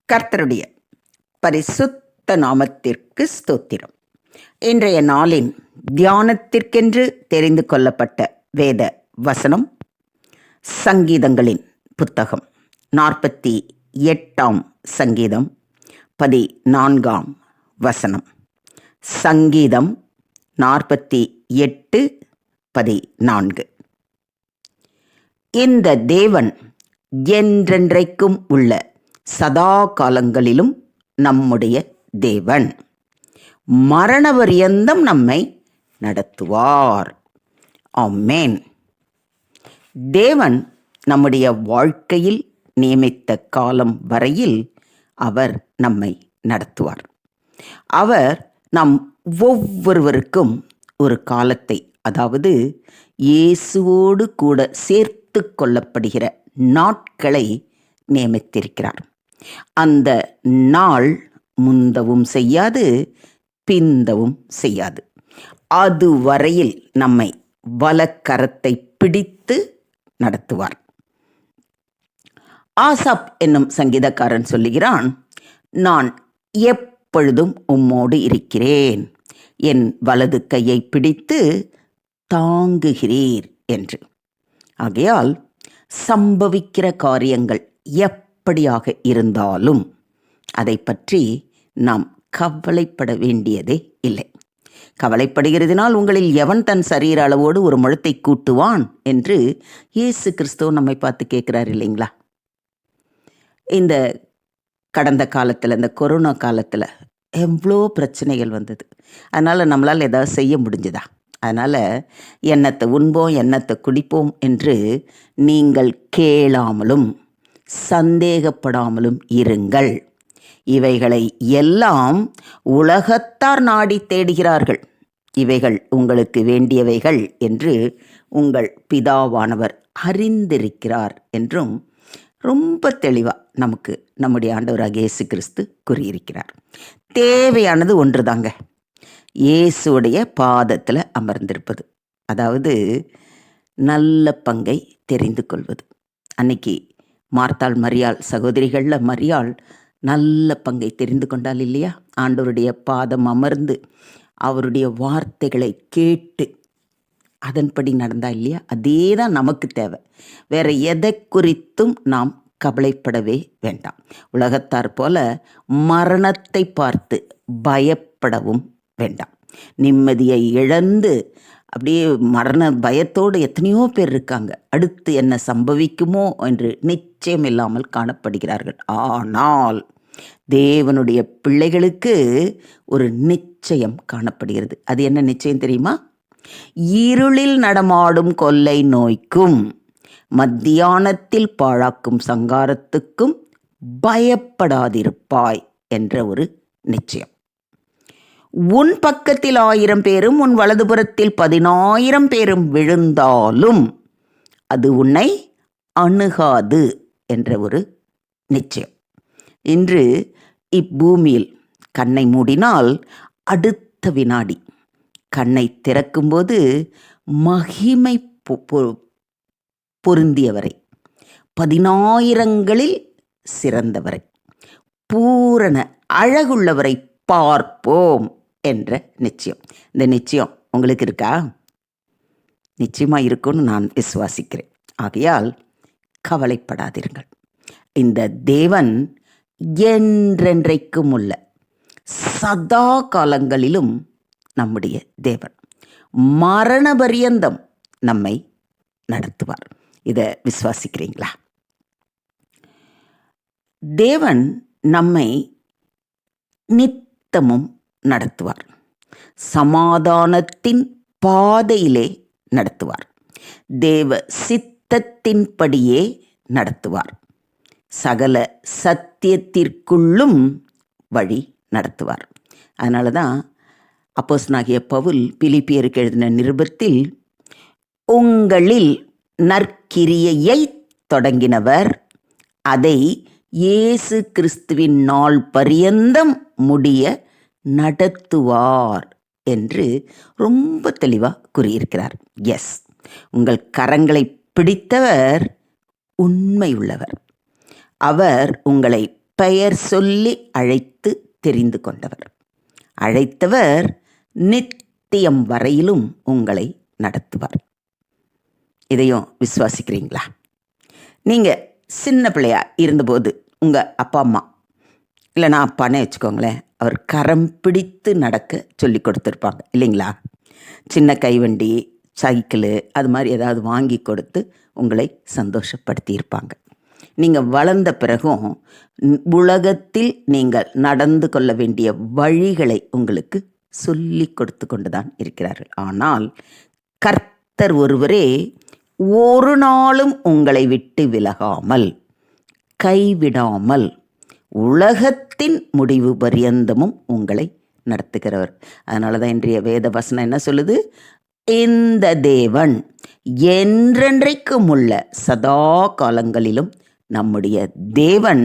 கர்த்தருடைய பரிசுத்த நாமத்திற்கு ஸ்தோத்திரம். இன்றைய நாளின் தியானத்திற்கென்று தெரிந்து கொள்ளப்பட்ட வேத வசனம் சங்கீதங்களின் புத்தகம் 48ஆம் சங்கீதம் 14ஆம் வசனம். சங்கீதம் 48:14. இந்த தேவன் என்றென்றைக்கும் உள்ள சதா காலங்களிலும் நம்முடைய தேவன், மரணபரியந்தம் நம்மை நடத்துவார். ஆமென். தேவன் நம்முடைய வாழ்க்கையில் நியமித்த காலம் வரையில் அவர் நம்மை நடத்துவார். அவர் நம் ஒவ்வொருவருக்கும் ஒரு காலத்தை, அதாவது இயேசுவோடு கூட சேர்த்து கொள்ளப்படுகிற நாட்களை நியமித்திருக்கிறார். அந்த நாள் முந்தவும் செய்யாது, பிந்தவும் செய்யாது. அதுவரையில் நம்மை வலக்கரத்தை பிடித்து நடத்துவார். ஆசாப் என்னும் சங்கீதக்காரன் சொல்லுகிறான், நான் எப்பொழுதும் உம்மோடு இருக்கிறேன், என் வலது கையை பிடித்து தாங்குகிறீர் என்று. ஆகையால் சம்பவிக்கிற காரியங்கள் எப்படியாக இருந்தாலும் அதை பற்றி நாம் கவலைப்பட வேண்டியதே இல்லை. கவலைப்படுகிறதினால் உங்களில் எவன் தன் சரீர அளவோடு ஒரு முழத்தை கூட்டுவான் என்று இயேசு கிறிஸ்துவ நம்மை பார்த்து கேட்கிறார் இல்லைங்களா? இந்த கடந்த காலத்தில், இந்த கொரோனா காலத்தில் எவ்வளோ பிரச்சனைகள் வந்தது. அதனால் நம்மளால் ஏதாவது செய்ய முடிஞ்சுதா? அதனால் எண்ணத்தை உண்போம், எண்ணத்தை குடிப்போம் என்று நீங்கள் கேளாமலும் சந்தேகப்படாமலும் இருங்கள். இவைகளை எல்லாம் உலகத்தார் நாடி தேடுகிறார்கள். இவைகள் உங்களுக்கு வேண்டியவைகள் என்று உங்கள் பிதாவானவர் அறிந்திருக்கிறார் என்றும் ரொம்ப தெளிவாக நமக்கு நம்முடைய ஆண்டவராகிய இயேசு கிறிஸ்து கூறியிருக்கிறார். தேவையானது ஒன்று தாங்க, இயேசுடைய பாதத்தில் அமர்ந்திருப்பது. அதாவது நல்ல பங்கை தெரிந்து கொள்வது. அன்னைக்கு மார்த்தாள் மரியாள் சகோதரிகளில் மரியாள் நல்ல பங்கை தெரிந்து கொண்டாள் இல்லையா? ஆண்டவருடைய பாதம் அமர்ந்து அவருடைய வார்த்தைகளை கேட்டு அதன்படி நடந்தா இல்லையா? அதே தான் நமக்கு தேவை. வேற எதை குறித்தும் நாம் கவலைப்படவே வேண்டாம். உலகத்தார் போல மரணத்தை பார்த்து பயப்படவும் வேண்டாம். நிம்மதியை இழந்து அப்படியே மரண பயத்தோடு எத்தனையோ பேர் இருக்காங்க. அடுத்து என்ன சம்பவிக்குமோ என்று நிச்சயம் இல்லாமல் காணப்படுகிறார்கள். ஆனால் தேவனுடைய பிள்ளைகளுக்கு ஒரு நிச்சயம் காணப்படுகிறது. அது என்ன நிச்சயம் தெரியுமா? இருளில் நடமாடும் கொள்ளை நோய்க்கும் மத்தியானத்தில் பாழாக்கும் சங்காரத்துக்கும் பயப்படாதிருப்பாய் என்ற ஒரு நிச்சயம். உன் பக்கத்தில் 1000 பேரும் உன் வலதுபுறத்தில் 10,000 பேரும் விழுந்தாலும் அது உன்னை அணுகாது என்ற ஒரு நிச்சயம். இன்று இப்பூமியில் கண்ணை மூடினால் அடுத்த வினாடி கண்ணை திறக்கும்போது மகிமை பொருந்தியவரை, 10,000ங்களில் சிறந்தவரை, பூரண அழகுள்ளவரை பார்ப்போம் என்ற நிச்சயம். இந்த நிச்சயம் உங்களுக்கு இருக்கா? நிச்சயமாக இருக்கும்னு நான் விசுவாசிக்கிறேன். ஆகையால் கவலைப்படாதீர்கள். இந்த தேவன் என்றென்றைக்கும் உள்ள சதா காலங்களிலும் நம்முடைய தேவன், மரணபரியந்தம் நம்மை நடத்துவார். இதை விசுவாசிக்கிறீங்களா? தேவன் நம்மை நித்தமும் நடத்துவார். சமாதானத்தின் பாதையிலே நடத்துவார். தேவ சித்தத்தின்படியே நடத்துவார். சகல சத்தியத்திற்குள்ளும் வழி நடத்துவார். அதனால தான் அப்போஸ்தலனாகிய பவுல் பிலிப்பியருக்கு எழுதின நிருபத்தில், உங்களில் நற்கிரியையை தொடங்கினவர் அதை இயேசு கிறிஸ்துவின் நாள் பரியந்தம் முடிய நடத்துவார் என்று ரொம்ப தெளிவாக கூறியிருக்கிறார். எஸ், உங்கள் கரங்களை பிடித்தவர் உண்மை உள்ளவர். அவர் உங்களை பெயர் சொல்லி அழைத்து தெரிந்து கொண்டவர். அழைத்தவர் நித்தியம் வரையிலும் உங்களை நடத்துவார். இதையும் விசுவாசிக்கிறீங்களா? நீங்கள் சின்ன பிள்ளையா இருந்தபோது உங்கள் அப்பா அம்மா, இல்லைனா அப்பானே வச்சுக்கோங்களேன், அவர் கரம் பிடித்து நடக்க சொல்லி கொடுத்துருப்பாங்க இல்லைங்களா? சின்ன கைவண்டி, சைக்கிளு, அது மாதிரி ஏதாவது வாங்கி கொடுத்து உங்களை சந்தோஷப்படுத்தியிருப்பாங்க. நீங்கள் வளர்ந்த பிறகும் உலகத்தில் நீங்கள் நடந்து கொள்ள வேண்டிய வழிகளை உங்களுக்கு சொல்லி கொடுத்து கொண்டு தான் இருக்கிறார்கள். ஆனால் கர்த்தர் ஒருவரே ஒரு நாளும் உங்களை விட்டு விலகாமல், கைவிடாமல், உலகத்தின் முடிவு பரியந்தமும் உங்களை நடத்துகிறவர். அதனால தான் இன்றைய வேத வசனம் என்ன சொல்லுது? இந்த தேவன் என்றென்றைக்கும் உள்ள சதா காலங்களிலும் நம்முடைய தேவன்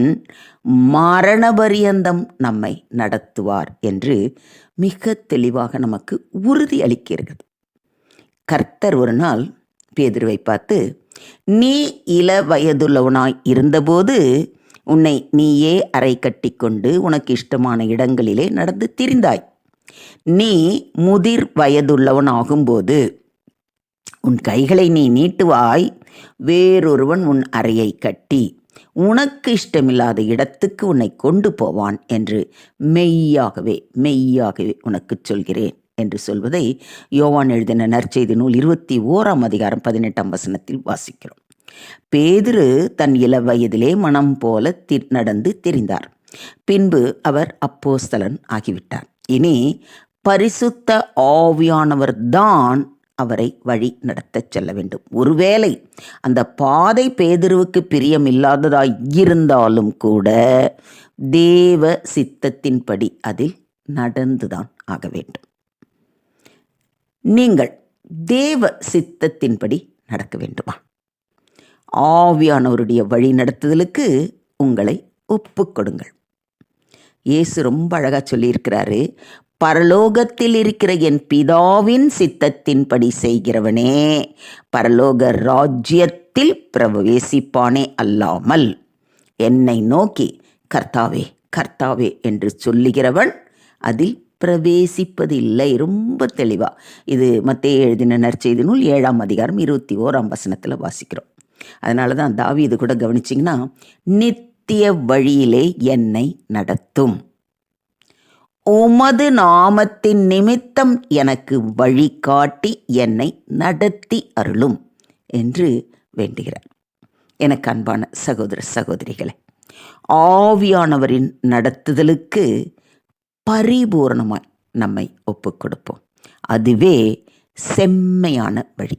மரண பரியந்தம் நம்மை நடத்துவார் என்று மிக தெளிவாக நமக்கு உறுதி அளிக்கிறது. கர்த்தர் ஒரு நாள் பேதுருவை பார்த்து, நீ இள வயதுள்ளவனாய் இருந்தபோது உன்னை நீயே அறை கட்டி கொண்டு உனக்கு இஷ்டமான இடங்களிலே நடந்து திரிந்தாய். நீ முதிர் வயதுள்ளவன் ஆகும்போது உன் கைகளை நீ நீட்டுவாய், வேறொருவன் உன் அறையை கட்டி உனக்கு இஷ்டமில்லாத இடத்துக்கு உன்னை கொண்டு போவான் என்று மெய்யாகவே மெய்யாகவே உனக்கு சொல்கிறேன் என்று சொல்வதை யோவான் எழுதின நற்செய்தி நூல் 21ஆம் அதிகாரம் 18ஆம் வசனத்தில் வாசிக்கிறோம். பேதுரு தன் இள வயதிலே மனம் போல நடந்து திரிந்தார். பின்பு அவர் அப்போஸ்தலன் ஆகிவிட்டார். இனி பரிசுத்த ஆவியானவர் தான் அவரை வழி நடத்தச் செல்ல வேண்டும். ஒருவேளை அந்த பாதை பேதுருவுக்கு பிரியம் இல்லாததாய் இருந்தாலும் கூட தேவ சித்தத்தின்படி அதில் நடந்துதான் ஆக வேண்டும். நீங்கள் தேவ சித்தத்தின்படி நடக்க வேண்டுமா? ஆவியானவருடைய வழி நடத்துதலுக்கு உங்களை ஒப்புக்கொடுங்கள். இயேசு ரொம்ப அழகா சொல்லியிருக்கிறாரு, பரலோகத்தில் இருக்கிற என் பிதாவின் சித்தத்தின்படி செய்கிறவனே பரலோக ராஜ்யத்தில் பிரவேசிப்பானே அல்லாமல் என்னை நோக்கி கர்த்தாவே கர்த்தாவே என்று சொல்லுகிறவன் அதில் பிரவேசிப்பதில்லை. ரொம்ப தெளிவா இது மத்தேயு எழுதின நற்செய்தி நூல் 7ஆம் அதிகாரம் 21ஆம் வசனத்தில் வாசிக்கிறோம். அதனால தான் தாவீது கூட கவனிச்சிங்கன்னா, நித்திய வழியிலே என்னை நடத்தும், உமது நாமத்தின் நிமித்தம் எனக்கு வழிகாட்டி என்னை நடத்தி அருளும் என்று வேண்டுகிறார். எனக்கு அன்பான சகோதர சகோதரிகளே, ஆவியானவரின் நடத்துதலுக்கு பரிபூர்ணமாய் நம்மை ஒப்புக் கொடுப்போம். அதுவே செம்மையான வழி.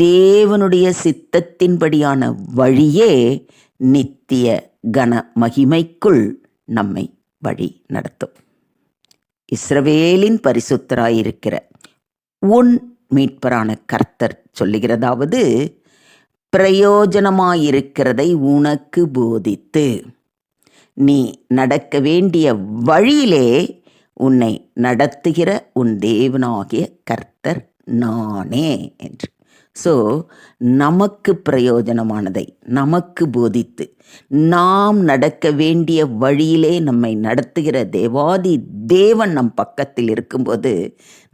தேவனுடைய சித்தத்தின்படியான வழியே நித்திய கன மகிமைக்குள் நம்மை வழி நடத்தும். இஸ்ரவேலின் பரிசுத்தராயிருக்கிற உன் மீட்பரான கர்த்தர் சொல்லுகிறதாவது, பிரயோஜனமாயிருக்கிறதை உனக்கு போதித்து நீ நடக்க வேண்டிய வழியிலே உன்னை நடத்துகிற உன் தேவனாகிய கர்த்தர் நானே என்று. ஸோ நமக்கு பிரயோஜனமானதை நமக்கு போதித்து நாம் நடக்க வேண்டிய வழியிலே நம்மை நடத்துகிற தேவாதி தேவன் நம் பக்கத்தில் இருக்கும்போது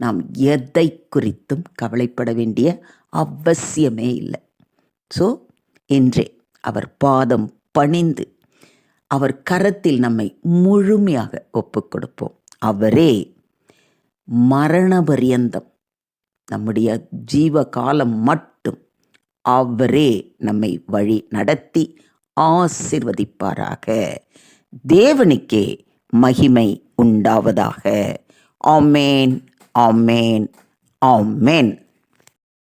நாம் எதை குறித்தும் கவலைப்பட வேண்டிய அவசியமே இல்லை. ஸோ இன்றே அவர் பாதம் பணிந்து அவர் கரத்தில் நம்மை முழுமையாக ஒப்புக் கொடுப்போம். அவரே மரண பரியந்தம், நம்முடைய ஜீவ காலம் மட்டும் அவரே நம்மை வழி நடத்தி ஆசீர்வதிப்பாராக. தேவனுக்கே மகிமை உண்டாவதாக. ஆமேன், ஆமேன், ஆமேன்.